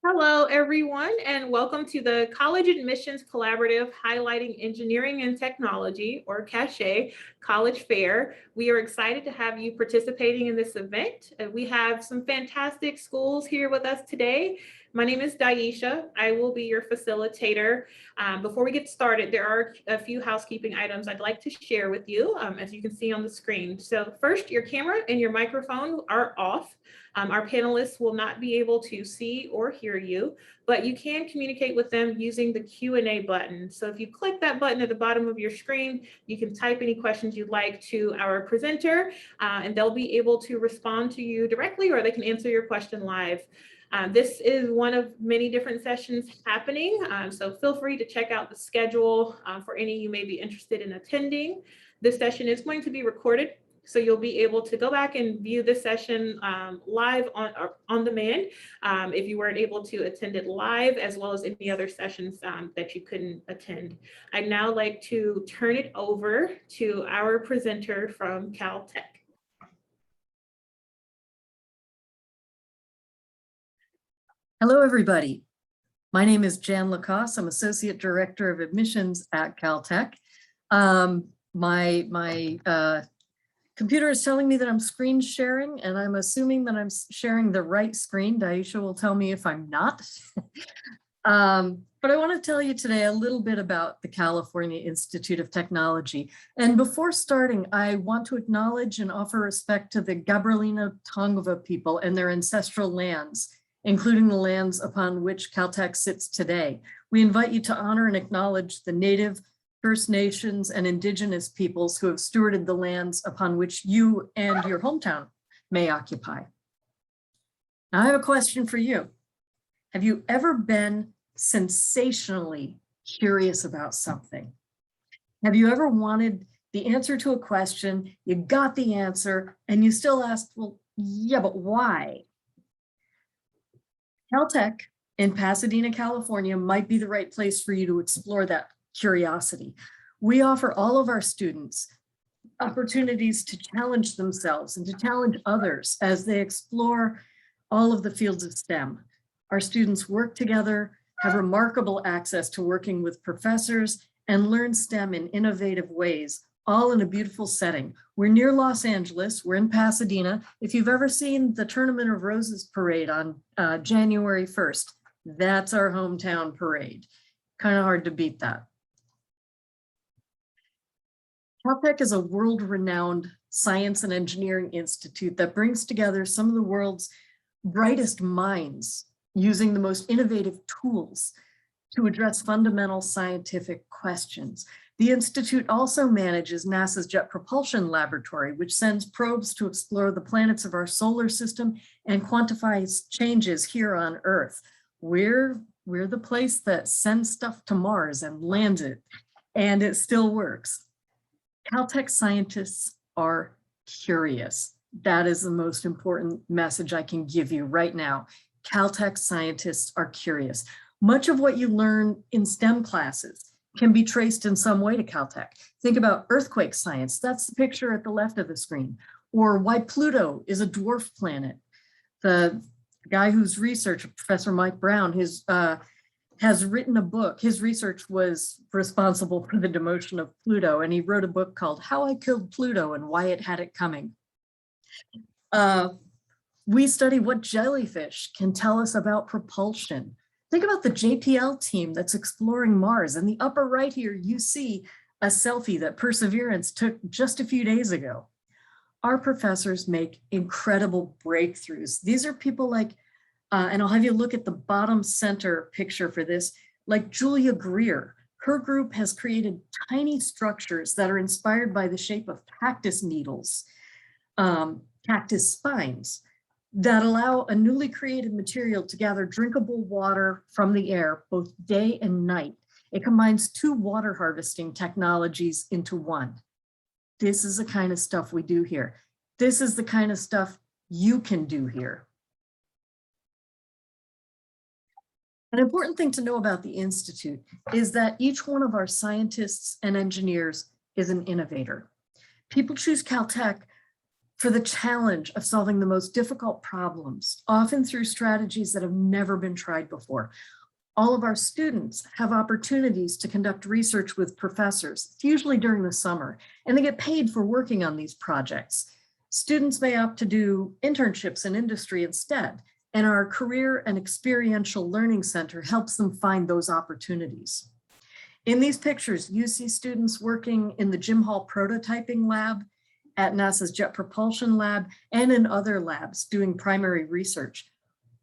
Hello, everyone, and welcome to the College Admissions Collaborative Highlighting Engineering and Technology, or CACHET, College Fair. We are excited to have you participating in this event. We have some fantastic schools here with us today. My name is Daisha. I will be your facilitator. Before we get started, there are a few housekeeping items I'd like to share with you, as you can see on the screen. So first, your camera and your microphone are off. Our panelists will not be able to see or hear you, but you can communicate with them using the Q&A button. So if you click that button at the bottom of your screen, you can type any questions you'd like to our presenter, and they'll be able to respond to you directly, or they can answer your question live. This is one of many different sessions happening, so feel free to check out the schedule for any you may be interested in attending. This session is going to be recorded, so you'll be able to go back and view this session live on demand if you weren't able to attend it live, as well as any other sessions that you couldn't attend. I'd now like to turn it over to our presenter from Caltech. Hello, everybody. My name is Jan Lacoste. I'm Associate Director of Admissions at Caltech. My computer is telling me that I'm screen sharing, and I'm assuming that I'm sharing the right screen. Daisha will tell me if I'm not. But I want to tell you today a little bit about the California Institute of Technology. And before starting, I want to acknowledge and offer respect to the Gabrielino Tongva people and their ancestral lands, including the lands upon which Caltech sits today. We invite you to honor and acknowledge the Native, First Nations, and Indigenous peoples who have stewarded the lands upon which you and your hometown may occupy. Now, I have a question for you. Have you ever been sensationally curious about something? Have you ever wanted the answer to a question, you got the answer, and you still asked, well, yeah, but why? Caltech in Pasadena, California might be the right place for you to explore that curiosity. We offer all of our students opportunities to challenge themselves and to challenge others as they explore all of the fields of STEM. Our students work together, have remarkable access to working with professors, and learn STEM in innovative ways, all in a beautiful setting. We're near Los Angeles, we're in Pasadena. If you've ever seen the Tournament of Roses parade on January 1st, that's our hometown parade. Kind of hard to beat that. Caltech is a world-renowned science and engineering institute that brings together some of the world's brightest minds using the most innovative tools to address fundamental scientific questions. The Institute also manages NASA's Jet Propulsion Laboratory, which sends probes to explore the planets of our solar system and quantifies changes here on Earth. We're the place that sends stuff to Mars and lands it, and it still works. Caltech scientists are curious. That is the most important message I can give you right now. Caltech scientists are curious. Much of what you learn in STEM classes can be traced in some way to Caltech. Think about earthquake science. That's the picture at the left of the screen. Or why Pluto is a dwarf planet. The guy whose research, Professor Mike Brown, has written a book. His research was responsible for the demotion of Pluto, and he wrote a book called How I Killed Pluto and Why It Had It Coming. We study what jellyfish can tell us about propulsion. Think about the JPL team that's exploring Mars. In the upper right here, you see a selfie that Perseverance took just a few days ago. Our professors make incredible breakthroughs. These are people like, and I'll have you look at the bottom center picture for this, like Julia Greer. Her group has created tiny structures that are inspired by the shape of cactus needles, cactus spines, that allow a newly created material to gather drinkable water from the air, both day and night. It combines two water harvesting technologies into one. This is the kind of stuff we do here. This is the kind of stuff you can do here. An important thing to know about the Institute is that each one of our scientists and engineers is an innovator. People choose Caltech for the challenge of solving the most difficult problems, often through strategies that have never been tried before. All of our students have opportunities to conduct research with professors, it's usually during the summer, and they get paid for working on these projects. Students may opt to do internships in industry instead, and our Career and Experiential Learning Center helps them find those opportunities. In these pictures, you see students working in the Jim Hall prototyping lab, at NASA's Jet Propulsion Lab, and in other labs doing primary research.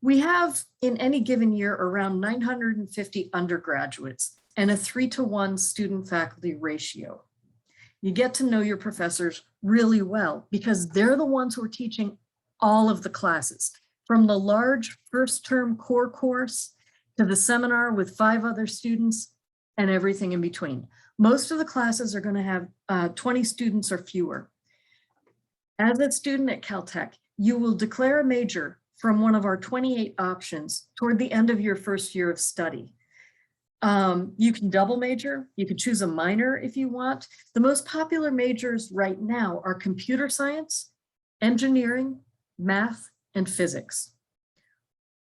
We have in any given year around 950 undergraduates and a 3-to-1 student-faculty ratio. You get to know your professors really well because they're the ones who are teaching all of the classes, from the large first-term core course to the seminar with 5 other students and everything in between. Most of the classes are going to have 20 students or fewer. As a student at Caltech, you will declare a major from one of our 28 options toward the end of your first year of study. You can double major, you can choose a minor if you want. The most popular majors right now are computer science, engineering, math, and physics.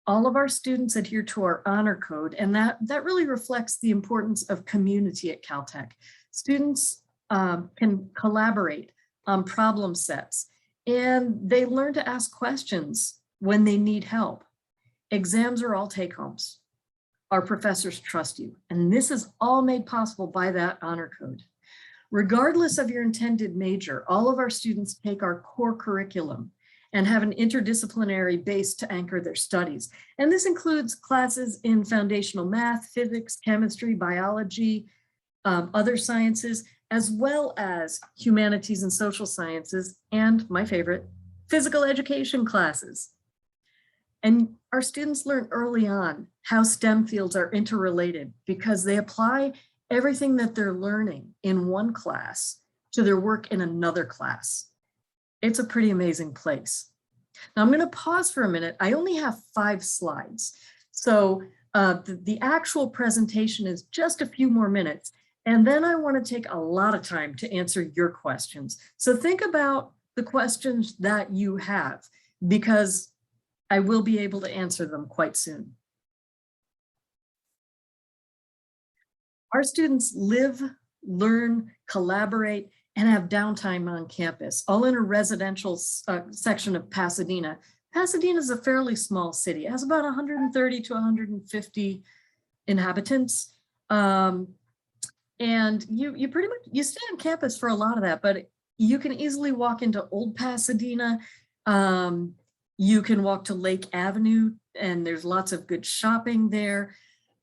All of our students adhere to our honor code, and that really reflects the importance of community at Caltech. Students can collaborate on problem sets, and they learn to ask questions when they need help. Exams are all take-homes. Our professors trust you, and this is all made possible by that honor code. Regardless of your intended major, all of our students take our core curriculum and have an interdisciplinary base to anchor their studies. And this includes classes in foundational math, physics, chemistry, biology, other sciences, as well as humanities and social sciences, and my favorite, physical education classes. And our students learn early on how STEM fields are interrelated because they apply everything that they're learning in one class to their work in another class. It's a pretty amazing place. Now I'm going to pause for a minute. I only have 5 slides. So the actual presentation is just a few more minutes. And then I want to take a lot of time to answer your questions. So think about the questions that you have, because I will be able to answer them quite soon. Our students live, learn, collaborate, and have downtime on campus, all in a residential section of Pasadena. Pasadena is a fairly small city. It has about 130 to 150 inhabitants. And you pretty much, you stay on campus for a lot of that, but you can easily walk into Old Pasadena. You can walk to Lake Avenue, and there's lots of good shopping there.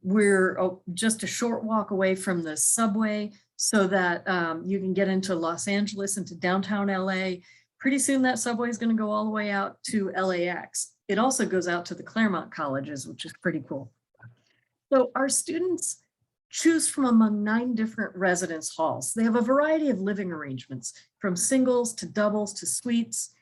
We're just a short walk away from the subway so that you can get into Los Angeles, into downtown LA. Pretty soon that subway is going to go all the way out to LAX. It also goes out to the Claremont colleges, which is pretty cool. So our students choose from among 9 different residence halls. They have a variety of living arrangements, from singles to doubles to suites,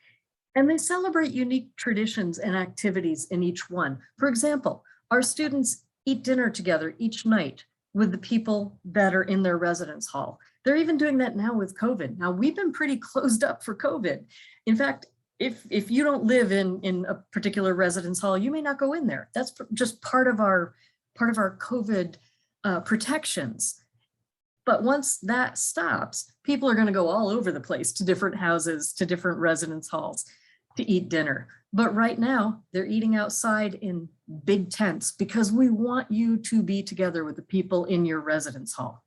and they celebrate unique traditions and activities in each one. For example, our students eat dinner together each night with the people that are in their residence hall. They're even doing that now with COVID. Now, we've been pretty closed up for COVID. In fact, if you don't live in a particular residence hall, you may not go in there. That's just part of our COVID protections. But once that stops, people are going to go all over the place to different houses, to different residence halls to eat dinner. But right now, they're eating outside in big tents because we want you to be together with the people in your residence hall.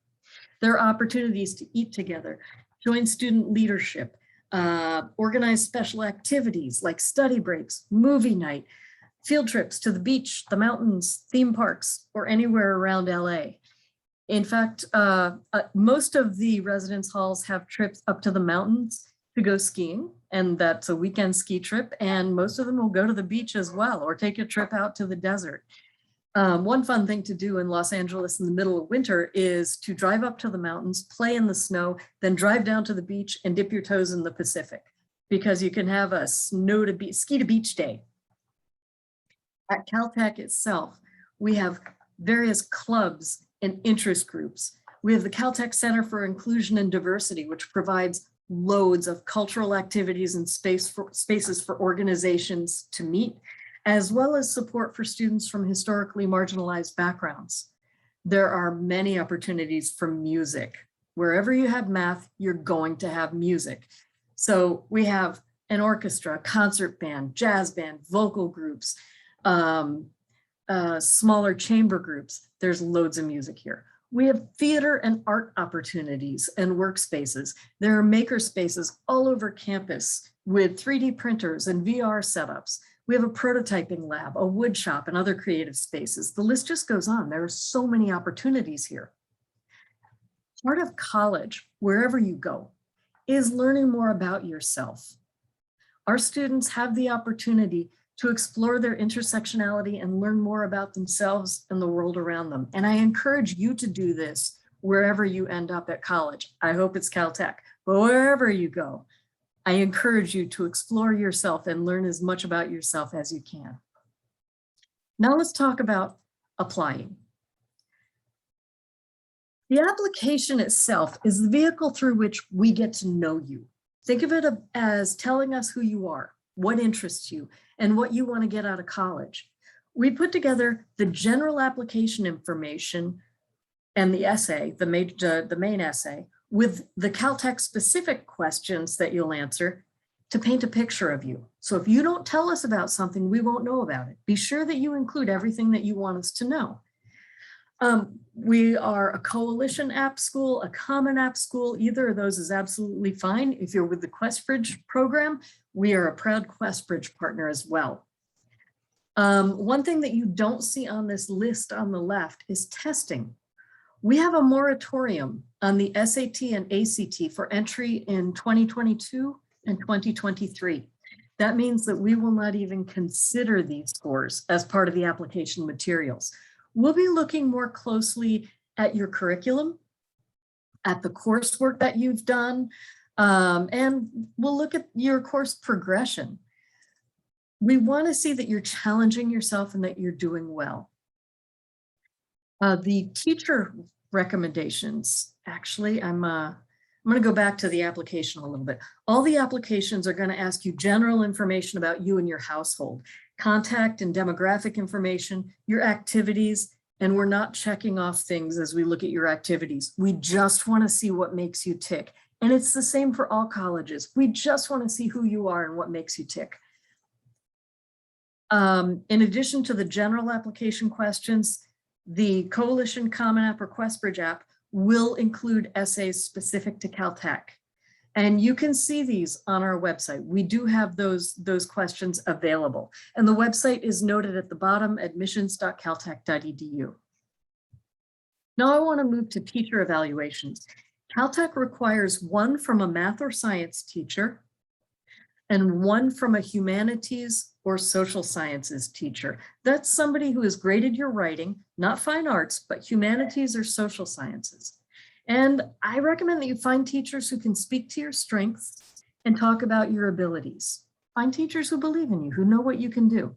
There are opportunities to eat together, join student leadership, organize special activities like study breaks, movie night, field trips to the beach, the mountains, theme parks, or anywhere around LA. In fact, most of the residence halls have trips up to the mountains to go skiing, and that's a weekend ski trip, and most of them will go to the beach as well, or take a trip out to the desert. One fun thing to do in Los Angeles in the middle of winter is to drive up to the mountains, play in the snow, then drive down to the beach and dip your toes in the Pacific, because you can have a ski to beach day. At Caltech itself, we have various clubs and interest groups. We have the Caltech Center for Inclusion and Diversity, which provides loads of cultural activities and spaces for organizations to meet, as well as support for students from historically marginalized backgrounds. There are many opportunities for music. Wherever you have math, you're going to have music. So we have an orchestra, concert band, jazz band, vocal groups, smaller chamber groups. There's loads of music here. We have theater and art opportunities and workspaces. There are maker spaces all over campus with 3D printers and VR setups. We have a prototyping lab, a wood shop, and other creative spaces. The list just goes on. There are so many opportunities here. Part of college, wherever you go, is learning more about yourself. Our students have the opportunity to explore their intersectionality and learn more about themselves and the world around them. And I encourage you to do this wherever you end up at college. I hope it's Caltech, but wherever you go, I encourage you to explore yourself and learn as much about yourself as you can. Now let's talk about applying. The application itself is the vehicle through which we get to know you. Think of it as telling us who you are, what interests you, and what you want to get out of college. We put together the general application information and the essay, the main essay, with the Caltech specific questions that you'll answer to paint a picture of you. So if you don't tell us about something, we won't know about it. Be sure that you include everything that you want us to know. We are a coalition app school, a common app school. Either of those is absolutely fine. If you're with the QuestBridge program, we are a proud QuestBridge partner as well. One thing that you don't see on this list on the left is testing. We have a moratorium on the SAT and ACT for entry in 2022 and 2023. That means that we will not even consider these scores as part of the application materials. We'll be looking more closely at your curriculum, at the coursework that you've done, and we'll look at your course progression. We want to see that you're challenging yourself and that you're doing well. The teacher recommendations, actually, I'm going to go back to the application a little bit. All the applications are going to ask you general information about you and your household, contact and demographic information, your activities, and we're not checking off things as we look at your activities. We just want to see what makes you tick. And it's the same for all colleges. We just want to see who you are and what makes you tick. In addition to the general application questions, the Coalition Common App or QuestBridge app will include essays specific to Caltech. And you can see these on our website. We do have those questions available. And the website is noted at the bottom, admissions.caltech.edu. Now I want to move to teacher evaluations. Caltech requires one from a math or science teacher and one from a humanities or social sciences teacher. That's somebody who has graded your writing, not fine arts, but humanities or social sciences. And I recommend that you find teachers who can speak to your strengths and talk about your abilities. Find teachers who believe in you, who know what you can do.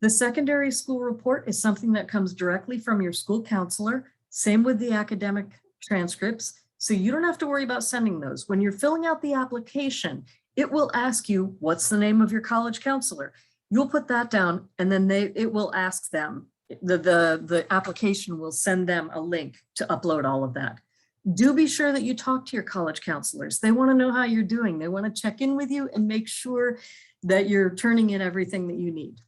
The secondary school report is something that comes directly from your school counselor. Same with the academic transcripts. So you don't have to worry about sending those. When you're filling out the application, it will ask you, what's the name of your college counselor? You'll put that down and then it will ask them. The application will send them a link to upload all of that. Do be sure that you talk to your college counselors. They want to know how you're doing. They want to check in with you and make sure that you're turning in everything that you need.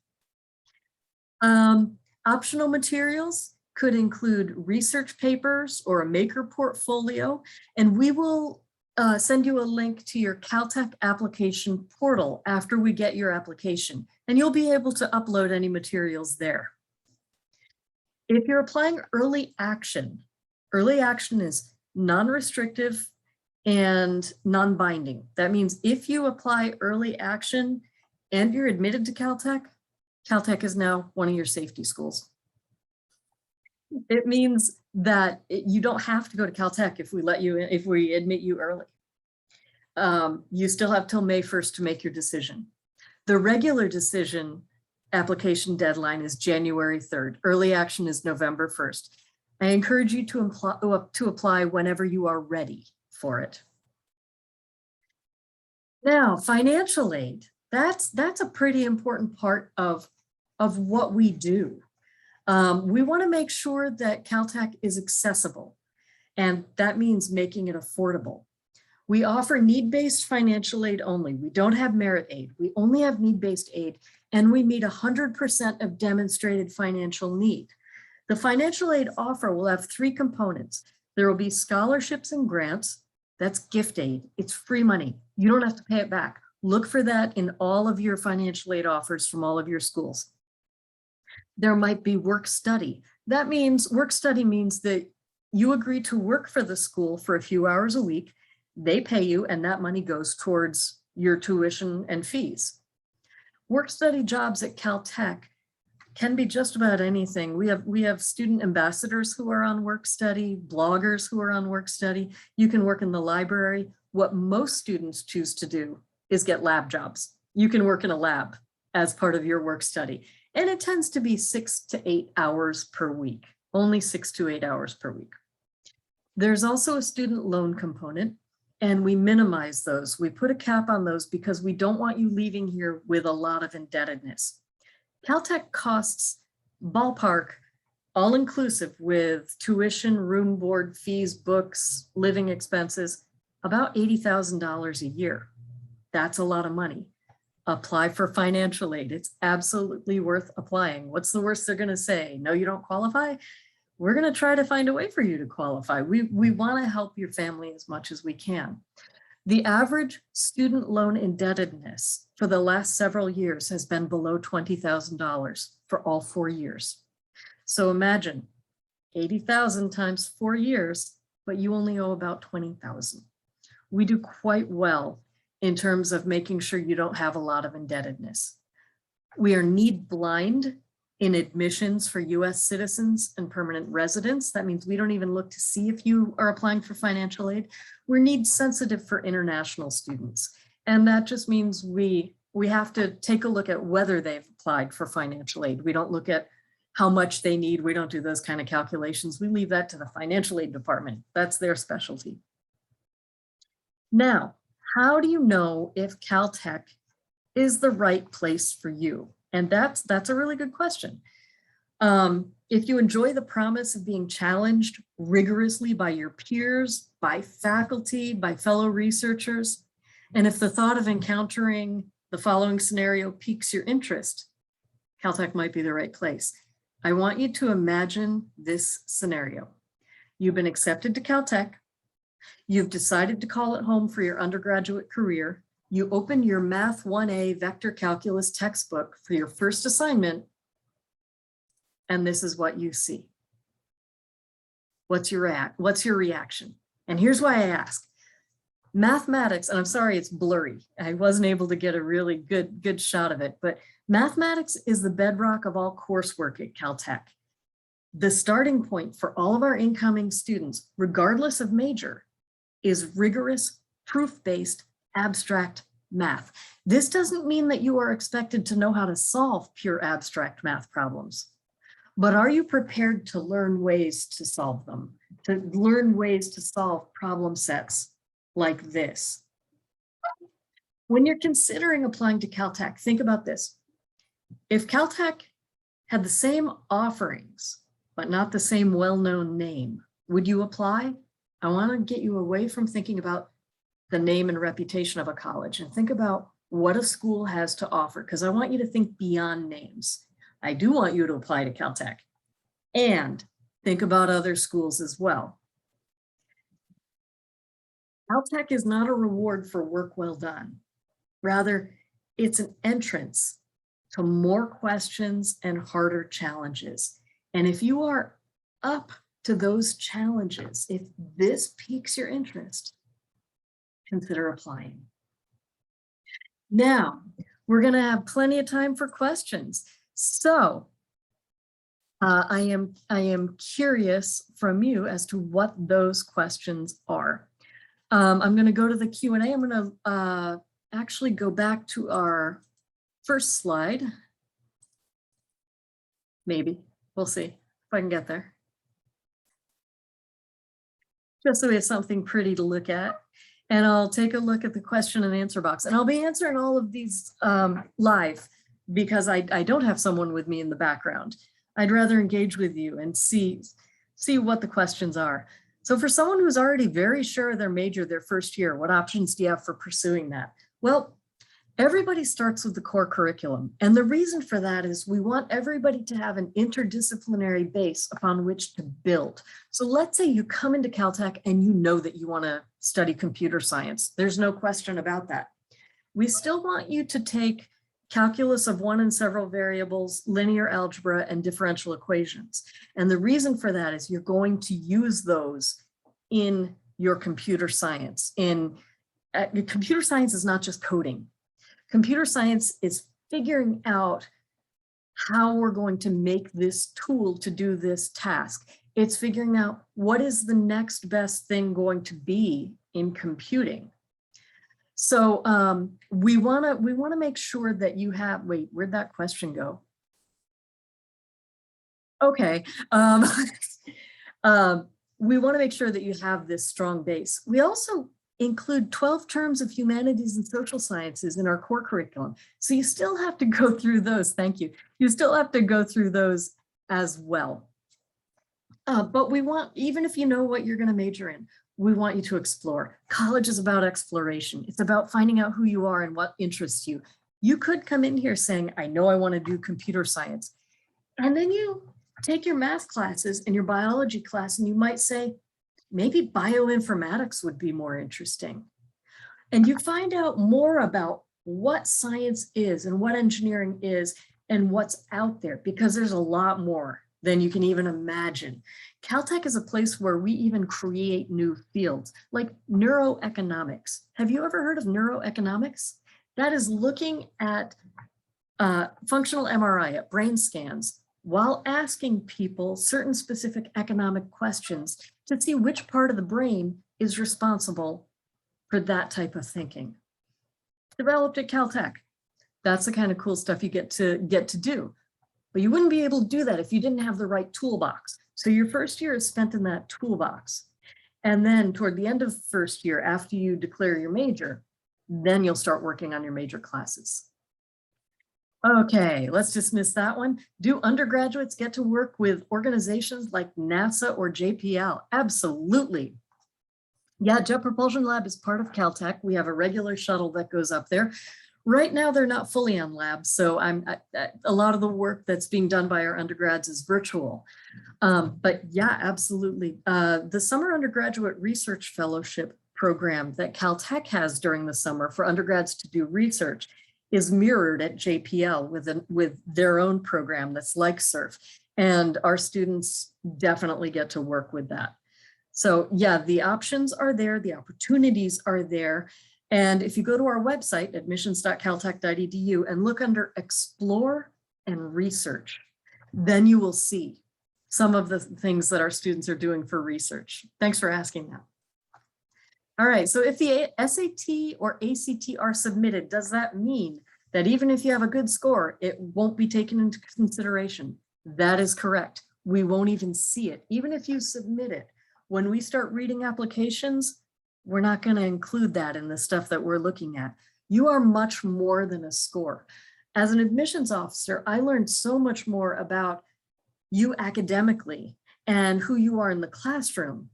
Optional materials could include research papers or a maker portfolio, and we will send you a link to your Caltech application portal after we get your application, and you'll be able to upload any materials there. If you're applying early action is non-restrictive and non-binding. That means if you apply early action and you're admitted to Caltech, Caltech is now one of your safety schools. It means that you don't have to go to Caltech if we admit you early. You still have till May 1st to make your decision. The regular decision application deadline is January 3rd. Early action is November 1st. I encourage you to apply whenever you are ready for it. Now, financial aid, that's a pretty important part of what we do. We want to make sure that Caltech is accessible, and that means making it affordable. We offer need-based financial aid only. We don't have merit aid. We only have need-based aid, and we meet 100% of demonstrated financial need. The financial aid offer will have 3 components. There will be scholarships and grants. That's gift aid. It's free money. You don't have to pay it back. Look for that in all of your financial aid offers from all of your schools. There might be work study. That means work study means that you agree to work for the school for a few hours a week. They pay you, and that money goes towards your tuition and fees. Work study jobs at Caltech can be just about anything. We have student ambassadors who are on work study, bloggers who are on work study. You can work in the library. What most students choose to do is get lab jobs. You can work in a lab as part of your work study. And it tends to be 6 to 8 hours per week, only 6 to 8 hours per week. There's also a student loan component, and we minimize those. We put a cap on those because we don't want you leaving here with a lot of indebtedness. Caltech costs ballpark, all inclusive with tuition, room, board, fees, books, living expenses, about $80,000 a year. That's a lot of money. Apply for financial aid. It's absolutely worth applying. What's the worst they're going to say? No, you don't qualify? We're going to try to find a way for you to qualify. We want to help your family as much as we can. The average student loan indebtedness for the last several years has been below $20,000 for all 4 years. So imagine 80,000 times 4 years, but you only owe about 20,000. We do quite well in terms of making sure you don't have a lot of indebtedness. We are need blind in admissions for US citizens and permanent residents. That means we don't even look to see if you are applying for financial aid. We're need sensitive for international students. And that just means we have to take a look at whether they've applied for financial aid. We don't look at how much they need. We don't do those kind of calculations. We leave that to the financial aid department. That's their specialty. Now, how do you know if Caltech is the right place for you? And that's a really good question. If you enjoy the promise of being challenged rigorously by your peers, by faculty, by fellow researchers, and if the thought of encountering the following scenario piques your interest, Caltech might be the right place. I want you to imagine this scenario. You've been accepted to Caltech. You've decided to call it home for your undergraduate career. You open your Math 1A vector calculus textbook for your first assignment, and this is what you see. What's your reaction? And here's why I ask. Mathematics, and I'm sorry it's blurry. I wasn't able to get a really good shot of it, but mathematics is the bedrock of all coursework at Caltech. The starting point for all of our incoming students, regardless of major, is rigorous, proof-based, abstract math. This doesn't mean that you are expected to know how to solve pure abstract math problems, but are you prepared to learn ways to solve them, to learn ways to solve problem sets like this? When you're considering applying to Caltech, think about this. If Caltech had the same offerings, but not the same well-known name, would you apply? I want to get you away from thinking about the name and reputation of a college and think about what a school has to offer, because I want you to think beyond names. I do want you to apply to Caltech and think about other schools as well. Caltech is not a reward for work well done. Rather, it's an entrance to more questions and harder challenges. And if you are up to those challenges, if this piques your interest, consider applying. Now, we're going to have plenty of time for questions. So I am curious from you as to what those questions are. I'm going to go to the Q&A. I'm going to actually go back to our first slide. Maybe, we'll see if I can get there. Just so we have something pretty to look at. and I'll take a look at the question and answer box. And I'll be answering all of these live because I don't have someone with me in the background. I'd rather engage with you and see what the questions are. So for someone who's already very sure of their major their first year, what options do you have for pursuing that? Well, everybody starts with the core curriculum. And the reason for that is we want everybody to have an interdisciplinary base upon which to build. So let's say you come into Caltech and you know that you want to study computer science. There's no question about that. We still want you to take calculus of one and several variables, linear algebra, and differential equations. And the reason for that is you're going to use those in your computer science. Computer science is not just coding. Computer science is figuring out how we're going to make this tool to do this task. It's figuring out what is the next best thing going to be in computing. So we want to make sure that you have, wait, where'd that question go? Okay. We want to make sure that you have this strong base. We also include 12 terms of humanities and social sciences in our core curriculum. So you still have to go through those. Thank you. You still have to go through those as well. But we want, even if you know what you're going to major in, we want you to explore. College is about exploration. It's about finding out who you are and what interests you. You could come in here saying, I know I want to do computer science. And then you take your math classes and your biology class, and you might say, maybe bioinformatics would be more interesting. And you find out more about what science is and what engineering is and what's out there, because there's a lot more than you can even imagine. Caltech is a place where we even create new fields like neuroeconomics. Have you ever heard of neuroeconomics? That is looking at functional MRI, at brain scans, while asking people certain specific economic questions to see which part of the brain is responsible for that type of thinking. Developed at Caltech. That's the kind of cool stuff you get to do. But you wouldn't be able to do that if you didn't have the right toolbox. So your first year is spent in that toolbox. And then toward the end of the first year, after you declare your major, then you'll start working on your major classes. Okay, let's dismiss that one. Do undergraduates get to work with organizations like NASA or JPL? Absolutely. Yeah, Jet Propulsion Lab is part of Caltech. We have a regular shuttle that goes up there. Right now, they're not fully on labs, so a lot of the work that's being done by our undergrads is virtual. But yeah, absolutely. The Summer Undergraduate Research Fellowship program that Caltech has during the summer for undergrads to do research is mirrored at JPL with their own program that's like SURF. And our students definitely get to work with that. So yeah, the options are there, the opportunities are there. And if you go to our website, admissions.caltech.edu, and look under Explore and Research, then you will see some of the things that our students are doing for research. Thanks for asking that. All right, so if the SAT or ACT are submitted, does that mean that even if you have a good score, it won't be taken into consideration? That is correct. We won't even see it. Even if you submit it, when we start reading applications, we're not going to include that in the stuff that we're looking at. You are much more than a score. As an admissions officer, I learned so much more about you academically and who you are in the classroom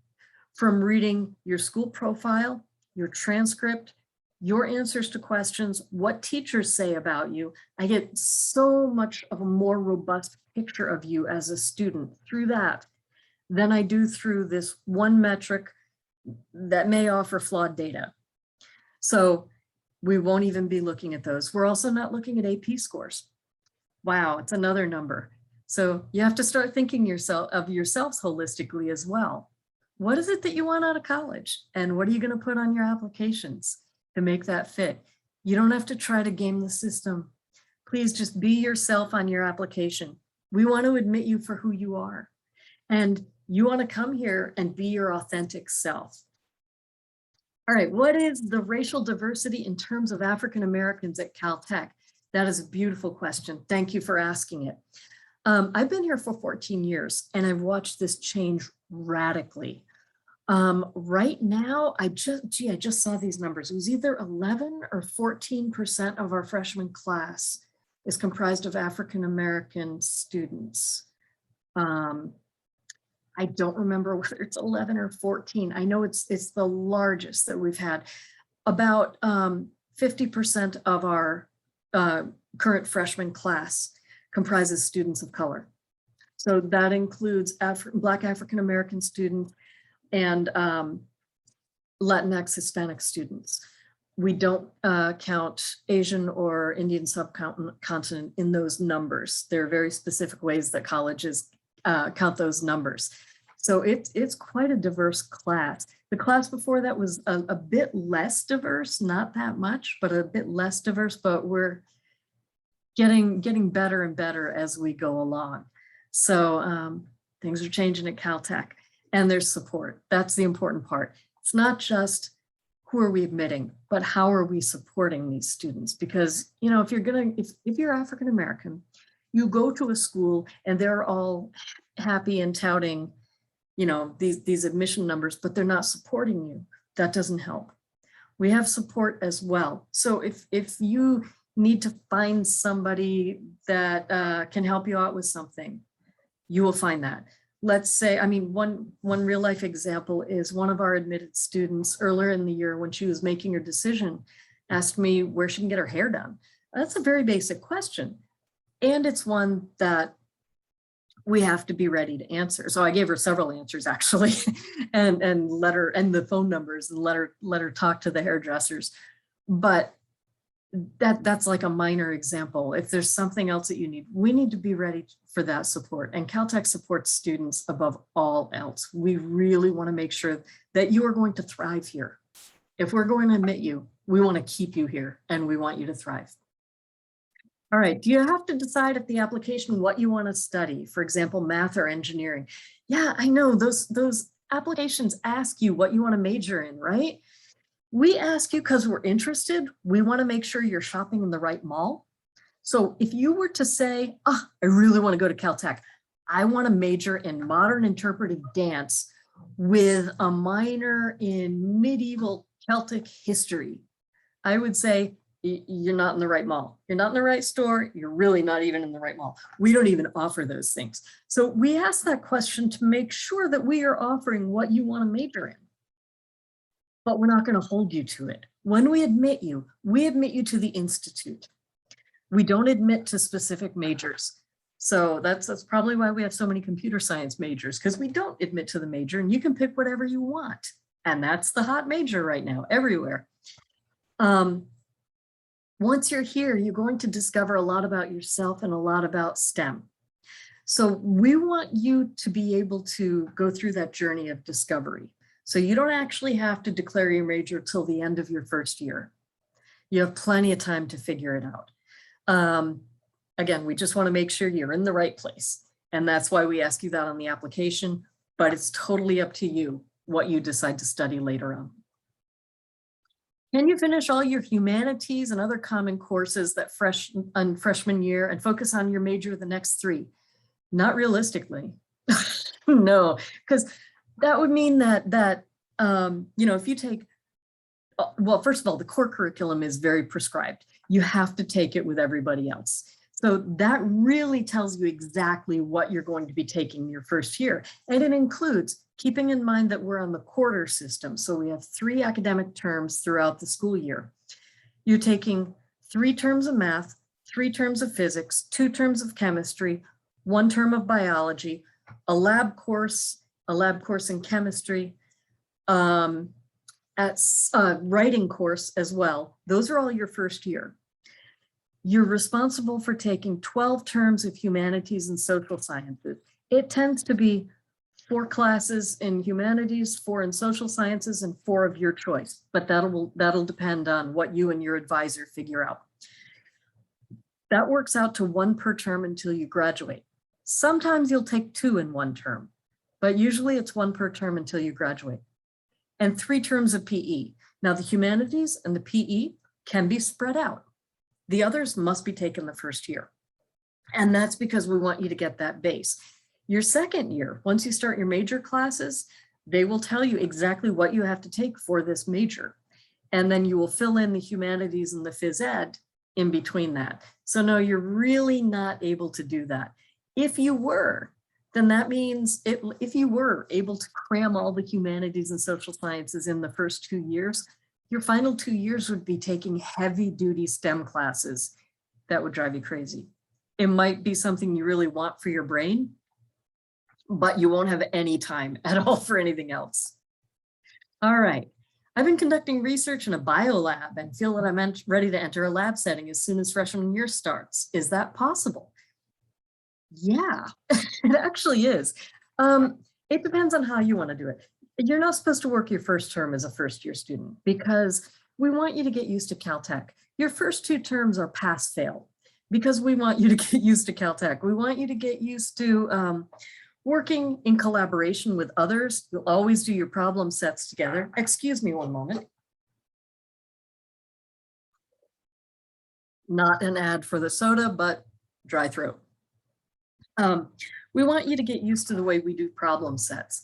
from reading your school profile, your transcript, your answers to questions, what teachers say about you. I get so much of a more robust picture of you as a student through that than I do through this one metric that may offer flawed data. So we won't even be looking at those. We're also not looking at AP scores. Wow, it's another number. So you have to start thinking of yourselves holistically as well. What is it that you want out of college? And what are you going to put on your applications to make that fit? You don't have to try to game the system. Please just be yourself on your application. We want to admit you for who you are. And you want to come here and be your authentic self. All right, what is the racial diversity in terms of African Americans at Caltech? That is a beautiful question. Thank you for asking it. I've been here for 14 years and I've watched this change radically. Right now, I just saw these numbers. It was either 11 or 14% of our freshman class is comprised of African-American students. I don't remember whether it's 11 or 14. I know it's the largest that we've had. About 50% of our current freshman class comprises students of color. So that includes Black African-American students and Latinx Hispanic students. We don't count Asian or Indian subcontinent in those numbers. There are very specific ways that colleges count those numbers. So it's quite a diverse class. The class before that was a bit less diverse, not that much, but a bit less diverse, but we're getting better and better as we go along. So things are changing at Caltech, and there's support. That's the important part. It's not just who are we admitting, but how are we supporting these students? Because, you know, if you're African American, you go to a school and they're all happy and touting, you know, these admission numbers, but they're not supporting you. That doesn't help. We have support as well. So if you need to find somebody that can help you out with something, you will find that. Let's say, I mean, one real life example is one of our admitted students earlier in the year, when she was making her decision, asked me where she can get her hair done. That's a very basic question. And it's one that we have to be ready to answer. So I gave her several answers actually, and let her, and the phone numbers, and let her talk to the hairdressers. But that's like a minor example. If there's something else that you need, we need to be ready for that support. And Caltech supports students above all else. We really want to make sure that you are going to thrive here. If we're going to admit you, we want to keep you here and we want you to thrive. All right, do you have to decide at the application what you want to study? For example, math or engineering? Yeah, I know those applications ask you what you want to major in, right? We ask you because we're interested. We want to make sure you're shopping in the right mall. So if you were to say, oh, I really want to go to Caltech, I want to major in modern interpretive dance with a minor in medieval Celtic history, I would say, you're not in the right mall. You're not in the right store. You're really not even in the right mall. We don't even offer those things. So we ask that question to make sure that we are offering what you want to major in. But we're not going to hold you to it. When we admit you to the institute. We don't admit to specific majors. So that's probably why we have so many computer science majors, because we don't admit to the major and you can pick whatever you want. And that's the hot major right now, everywhere. Once you're here, you're going to discover a lot about yourself and a lot about STEM. So we want you to be able to go through that journey of discovery. So you don't actually have to declare your major till the end of your first year. You have plenty of time to figure it out. Again, we just want to make sure you're in the right place. And that's why we ask you that on the application, but it's totally up to you what you decide to study later on. Can you finish all your humanities and other common courses that freshman year and focus on your major the next 3? Not realistically. No, because that would mean that you know, if you take, well, first of all, the core curriculum is very prescribed. You have to take it with everybody else. So that really tells you exactly what you're going to be taking your first year. And it includes keeping in mind that we're on the quarter system. So we have 3 academic terms throughout the school year. You're taking 3 terms of math, 3 terms of physics, 2 terms of chemistry, 1 term of biology, a lab course in chemistry, writing course as well. Those are all your first year. You're responsible for taking 12 terms of humanities and social sciences. It tends to be 4 classes in humanities, 4 in social sciences, and 4 of your choice, but that'll depend on what you and your advisor figure out. That works out to 1 per term until you graduate. Sometimes you'll take 2 in 1 term, but usually it's 1 per term until you graduate. And 3 terms of PE. Now the humanities and the PE can be spread out. The others must be taken the first year. And that's because we want you to get that base. Your second year, once you start your major classes, They will tell you exactly what you have to take for this major. And then you will fill in the humanities and the phys ed in between that. So no, you're really not able to do that. If you were, then that means if you were able to cram all the humanities and social sciences in the first 2 years, your final 2 years would be taking heavy duty STEM classes. That would drive you crazy. It might be something you really want for your brain, but you won't have any time at all for anything else. All right. I've been conducting research in a biolab and feel that I'm ready to enter a lab setting as soon as freshman year starts. Is that possible? Yeah, it actually is. It depends on how you want to do it. You're not supposed to work your first term as a first year student because we want you to get used to Caltech. Your first 2 terms are pass fail because we want you to get used to Caltech. We want you to get used to working in collaboration with others. You'll always do your problem sets together. Excuse me one moment. Not an ad for the soda, but dry throat. We want you to get used to the way we do problem sets.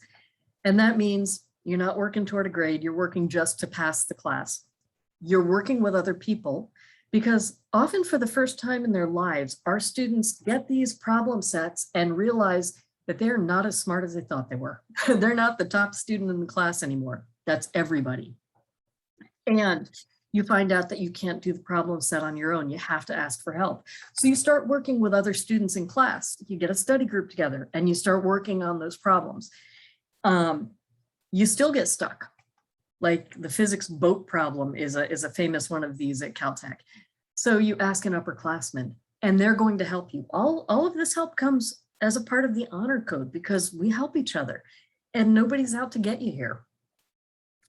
And that means you're not working toward a grade, you're working just to pass the class. You're working with other people because often for the first time in their lives, our students get these problem sets and realize that they're not as smart as they thought they were. They're not the top student in the class anymore. That's everybody. And you find out that you can't do the problem set on your own. You have to ask for help. So you start working with other students in class. You get a study group together and you start working on those problems. You still get stuck. Like the physics boat problem is a famous one of these at Caltech. So you ask an upperclassman and they're going to help you. All of this help comes as a part of the honor code because we help each other and nobody's out to get you here.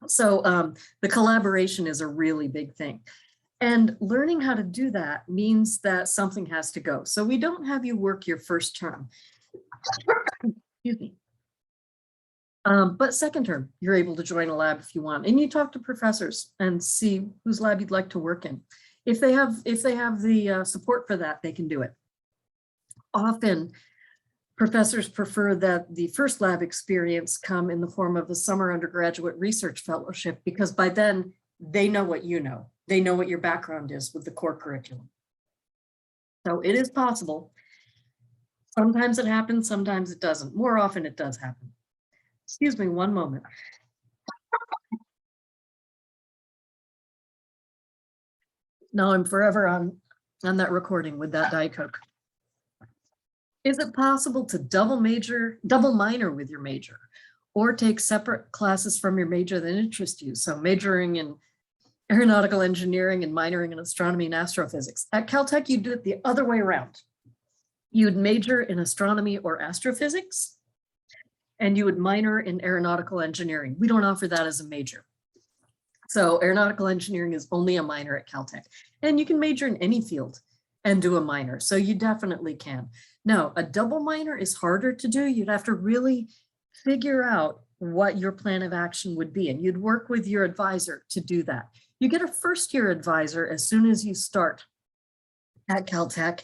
So the collaboration is a really big thing. And learning how to do that means that something has to go. So we don't have you work your first term. Excuse me. But second term, you're able to join a lab if you want. And you talk to professors and see whose lab you'd like to work in. If they have the support for that, they can do it. Often, professors prefer that the first lab experience come in the form of a summer undergraduate research fellowship because by then they know what you know. They know what your background is with the core curriculum. So it is possible. Sometimes it happens, sometimes it doesn't. More often it does happen. Excuse me one moment. No, I'm forever on that recording with that Diet Coke. Is it possible to double minor with your major or take separate classes from your major that interest you? So majoring in aeronautical engineering and minoring in astronomy and astrophysics. At Caltech, you do it the other way around. You'd major in astronomy or astrophysics and you would minor in aeronautical engineering. We don't offer that as a major. So aeronautical engineering is only a minor at Caltech and you can major in any field and do a minor. So you definitely can. Now, a double minor is harder to do. You'd have to really figure out what your plan of action would be, and you'd work with your advisor to do that. You get a first year advisor as soon as you start at Caltech,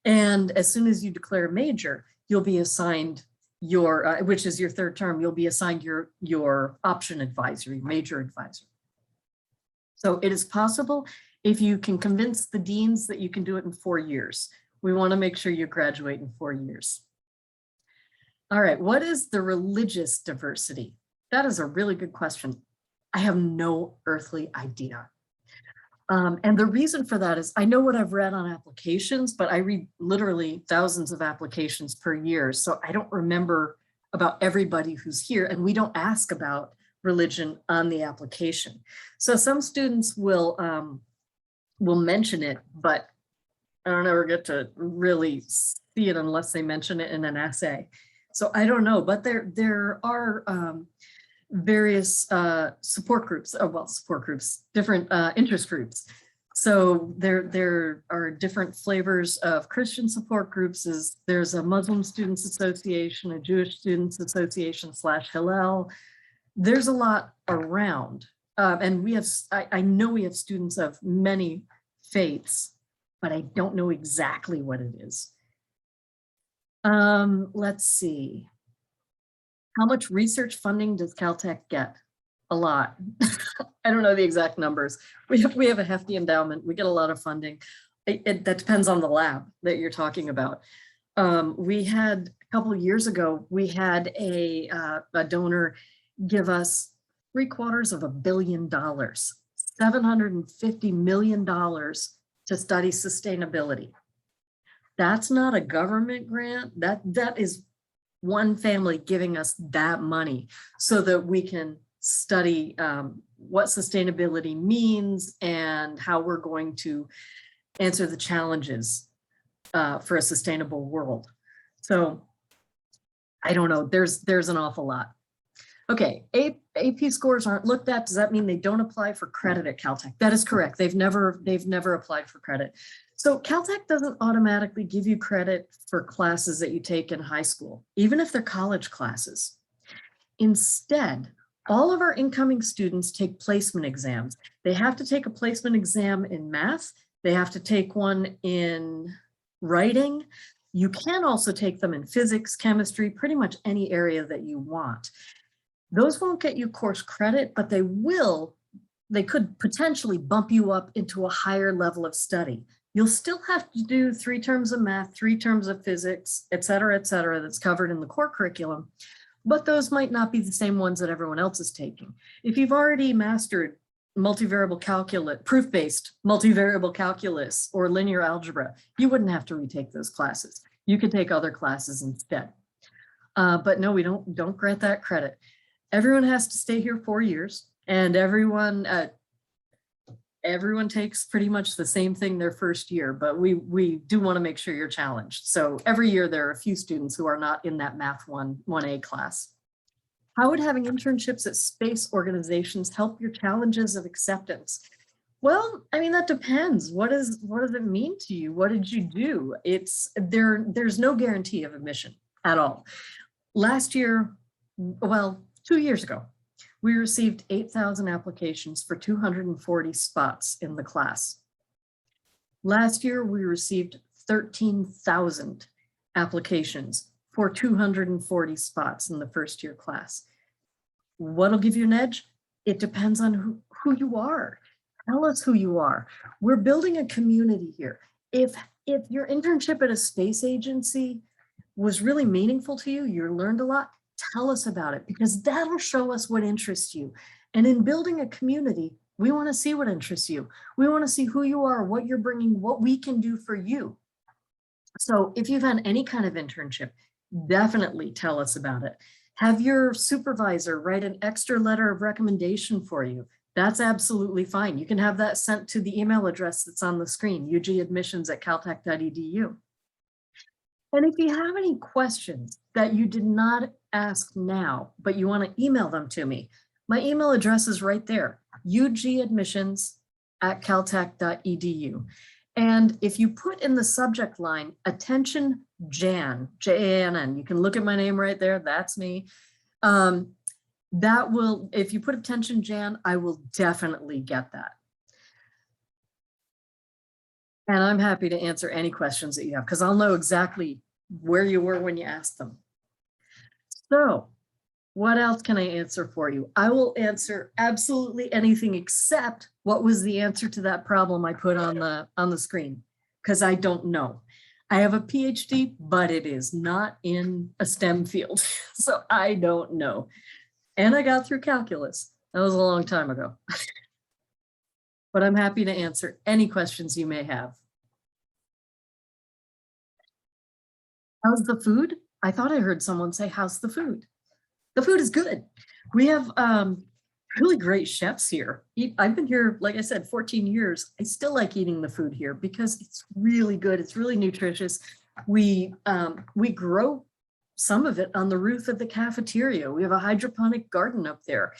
and as soon as you declare a major, you'll be assigned your, which is your third term, you'll be assigned your option advisor, your major advisor. So it is possible if you can convince the deans that you can do it in 4 years. We want to make sure you graduate in 4 years. All right, what is the religious diversity? That is a really good question. I have no earthly idea. And the reason for that is I know what I've read on applications, but I read literally thousands of applications per year. So I don't remember about everybody who's here, and we don't ask about religion on the application. So some students will mention it, but I don't ever get to really see it unless they mention it in an essay. So I don't know, but there are various support groups, different interest groups. So there are different flavors of Christian support groups. There's a Muslim Students Association, a Jewish Students Association / Hillel. There's a lot around. And I know we have students of many faiths, but I don't know exactly what it is. Let's see. How much research funding does Caltech get? A lot. I don't know the exact numbers. We have a hefty endowment. We get a lot of funding. That depends on the lab that you're talking about. We had a couple of years ago, we had a donor give us $750 million, $750 million to study sustainability. That's not a government grant. That is one family giving us that money so that we can study what sustainability means and how we're going to answer the challenges for a sustainable world. So I don't know, there's an awful lot. Okay, AP scores aren't looked at. Does that mean they don't apply for credit at Caltech? That is correct. They've never applied for credit. So Caltech doesn't automatically give you credit for classes that you take in high school, even if they're college classes. Instead, all of our incoming students take placement exams. They have to take a placement exam in math. They have to take one in writing. You can also take them in physics, chemistry, pretty much any area that you want. Those won't get you course credit, but they could potentially bump you up into a higher level of study. You'll still have to do 3 terms of math, 3 terms of physics, et cetera, that's covered in the core curriculum, but those might not be the same ones that everyone else is taking. If you've already mastered multivariable calculus, proof-based multivariable calculus or linear algebra, you wouldn't have to retake those classes. You could take other classes instead. But no, we don't grant that credit. Everyone has to stay here 4 years, and everyone takes pretty much the same thing their first year, but we do want to make sure you're challenged. So every year there are a few students who are not in that Math 1A class. How would having internships at space organizations help your challenges of acceptance? Well, I mean, that depends. What does it mean to you? What did you do? There's no guarantee of admission at all. Last year, well, 2 years ago, we received 8,000 applications for 240 spots in the class. Last year, we received 13,000 applications for 240 spots in the first year class. What'll give you an edge? It depends on who you are. Tell us who you are. We're building a community here. If your internship at a space agency was really meaningful to you, you learned a lot, tell us about it, because that'll show us what interests you. And in building a community, we want to see what interests you. We want to see who you are, what you're bringing, what we can do for you. So if you've had any kind of internship, definitely tell us about it. Have your supervisor write an extra letter of recommendation for you. That's absolutely fine. You can have that sent to the email address that's on the screen, ugadmissions@caltech.edu. And if you have any questions that you did not ask now, but you want to email them to me, my email address is right there, ugadmissions@caltech.edu. And if you put in the subject line, attention Jan, J-A-N-N, you can look at my name right there, that's me. That will, if you put attention Jan, I will definitely get that. And I'm happy to answer any questions that you have, because I'll know exactly where you were when you asked them. So what else can I answer for you? I will answer absolutely anything except what was the answer to that problem I put on the screen, because I don't know. I have a PhD, but it is not in a STEM field, so I don't know. And I got through calculus. That was a long time ago. But I'm happy to answer any questions you may have. How's the food? I thought I heard someone say, how's the food? The food is good. We have really great chefs here. I've been here, like I said, 14 years. I still like eating the food here because it's really good. It's really nutritious. We grow some of it on the roof of the cafeteria. We have a hydroponic garden up there,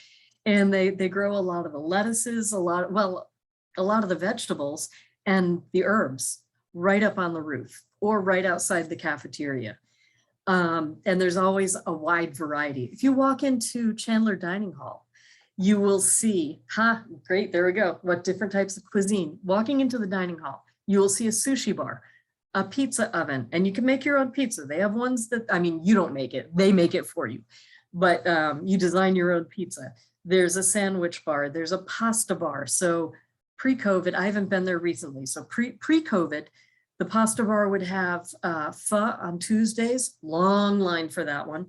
and they grow a lot of the lettuces, a lot of the vegetables and the herbs right up on the roof or right outside the cafeteria. And there's always a wide variety. If you walk into Chandler Dining Hall, you will see, great, there we go, what different types of cuisine. Walking into the dining hall, you will see a sushi bar, a pizza oven, and you can make your own pizza. They have ones that, I mean, you don't make it, they make it for you. but you design your own pizza. There's a sandwich bar, there's a pasta bar. So pre-COVID, I haven't been there recently. So pre-COVID, the pasta bar would have pho on Tuesdays, long line for that one.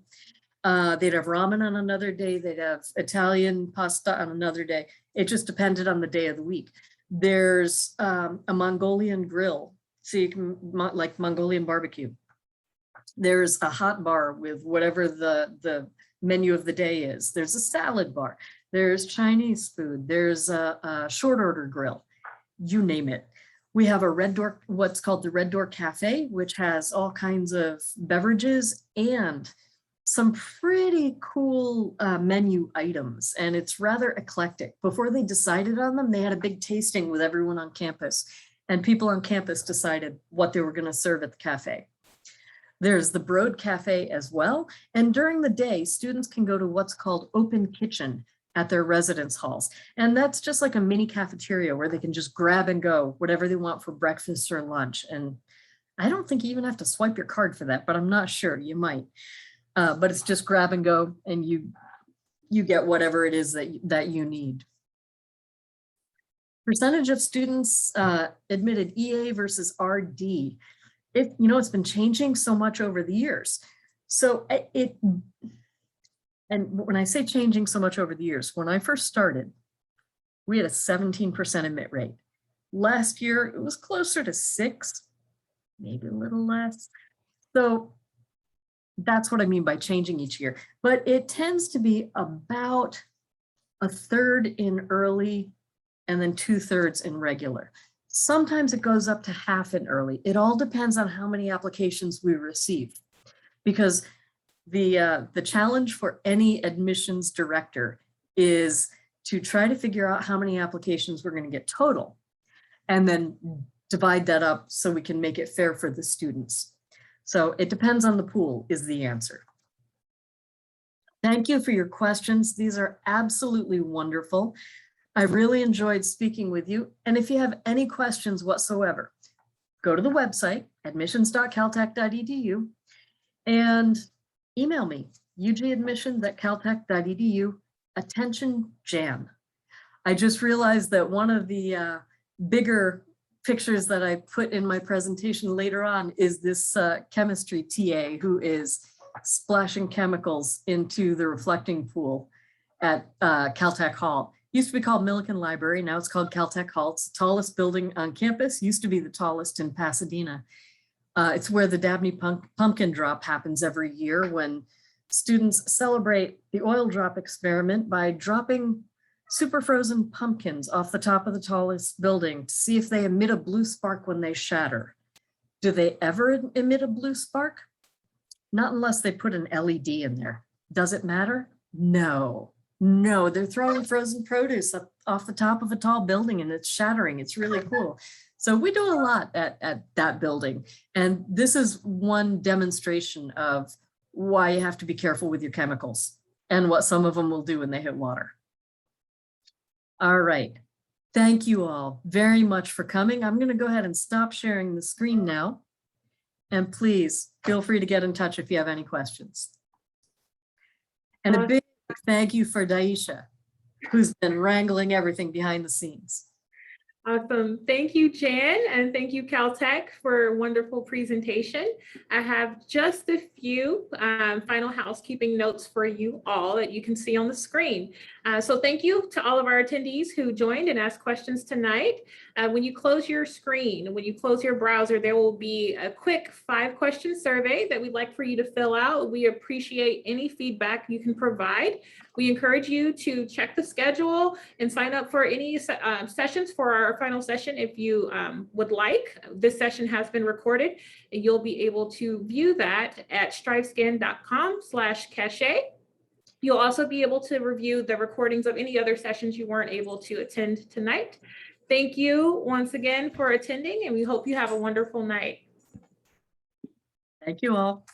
They'd have ramen on another day. They'd have Italian pasta on another day. It just depended on the day of the week. There's a Mongolian grill, so you can like Mongolian barbecue. There's a hot bar with whatever the menu of the day is. There's a salad bar. There's Chinese food. There's a short order grill, you name it. We have a Red Door, what's called the Red Door Cafe, which has all kinds of beverages and some pretty cool menu items, and it's rather eclectic. Before they decided on them, they had a big tasting with everyone on campus, and people on campus decided what they were going to serve at the cafe. There's the Broad Cafe as well, and during the day, students can go to what's called open kitchen at their residence halls, and that's just like a mini cafeteria where they can just grab and go whatever they want for breakfast or lunch. And I don't think you even have to swipe your card for that, but I'm not sure, you might. But it's just grab and go, and you get whatever it is that you need. Percentage of students admitted EA versus RD. It's been changing so much over the years. So and when I say changing so much over the years, when I first started, we had a 17% admit rate. Last year, it was closer to 6, maybe a little less. So that's what I mean by changing each year. But it tends to be about a third in early and then 2/3 in regular. Sometimes it goes up to half in early. It all depends on how many applications we receive, because the challenge for any admissions director is to try to figure out how many applications we're going to get total, and then divide that up so we can make it fair for the students. So it depends on the pool is the answer. Thank you for your questions. These are absolutely wonderful. I really enjoyed speaking with you. And if you have any questions whatsoever, go to the website, admissions.caltech.edu, and email me, ugadmissions@caltech.edu, attention Jan. I just realized that one of the bigger pictures that I put in my presentation later on is this chemistry TA who is splashing chemicals into the reflecting pool at Caltech Hall. Used to be called Millikan Library, now it's called Caltech Hall. It's the tallest building on campus, used to be the tallest in Pasadena. It's where the Dabney Pumpkin Drop happens every year, when students celebrate the oil drop experiment by dropping super frozen pumpkins off the top of the tallest building to see if they emit a blue spark when they shatter. Do they ever emit a blue spark? Not unless they put an LED in there. Does it matter? No, they're throwing frozen produce up off the top of a tall building and it's shattering. It's really cool. So we do a lot at that building. And this is one demonstration of why you have to be careful with your chemicals and what some of them will do when they hit water. All right. Thank you all very much for coming. I'm going to go ahead and stop sharing the screen now. And please feel free to get in touch if you have any questions. And a big thank you for Daisha, who's been wrangling everything behind the scenes. Awesome. Thank you, Jan, and thank you, Caltech, for a wonderful presentation. I have just a few final housekeeping notes for you all that you can see on the screen. So thank you to all of our attendees who joined and asked questions tonight. When you close your screen, when you close your browser, there will be a quick 5-question survey that we'd like for you to fill out. We appreciate any feedback you can provide. We encourage you to check the schedule and sign up for any sessions for our final session if you would like. This session has been recorded and you'll be able to view that at strivescan.com/CACHET. You'll also be able to review the recordings of any other sessions you weren't able to attend tonight. Thank you once again for attending, and we hope you have a wonderful night. Thank you all.